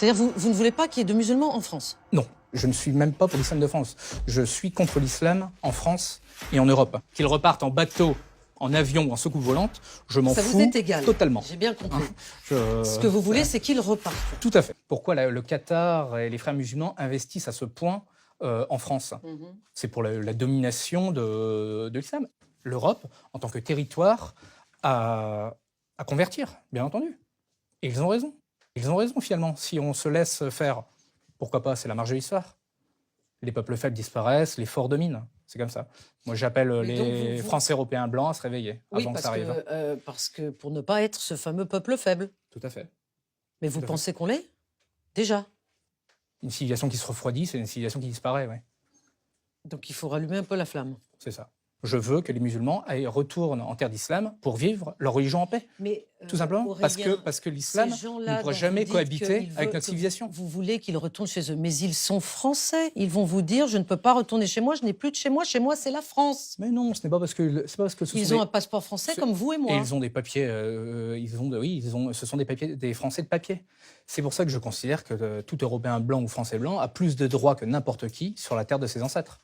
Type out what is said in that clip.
C'est-à-dire vous ne voulez pas qu'il y ait de musulmans en France? Non, je ne suis même pas pour l'islam de France. Je suis contre l'islam en France et en Europe. Qu'ils repartent en bateau, en avion ou en soucoupe volante, je m'en fous Ça vous est égal. Totalement. J'ai bien compris. Je- Ce que vous voulez, c'est qu'ils repartent. Tout à fait. Pourquoi le Qatar et les frères musulmans investissent à ce point en France? C'est pour la domination de l'islam. L'Europe, en tant que territoire, à convertir, bien entendu. Et ils ont raison. Ils ont raison, finalement. Si on se laisse faire, pourquoi pas, c'est la marge de l'histoire. Les peuples faibles disparaissent, les forts dominent. C'est comme ça. Moi, j'appelle les Français européens blancs à se réveiller avant que ça arrive. Parce que pour ne pas être ce fameux peuple faible. Tout à fait. Mais vous pensez qu'on l'est? Déjà. Une civilisation qui se refroidit, c'est une civilisation qui disparaît, oui. Donc il faut rallumer un peu la flamme. C'est ça. Je veux que les musulmans retournent en terre d'islam pour vivre leur religion en paix. Mais, tout simplement Aurélien, parce que l'islam ne pourra jamais cohabiter avec notre civilisation. Vous voulez qu'ils retournent chez eux, mais ils sont français. Ils vont vous dire, je ne peux pas retourner chez moi, je n'ai plus de chez moi c'est la France. Mais non, ce n'est pas parce que ils ont un passeport français comme vous et moi. Et ils ont des papiers, ce sont des papiers, des Français de papier. C'est pour ça que je considère que tout Européen blanc ou Français blanc a plus de droits que n'importe qui sur la terre de ses ancêtres.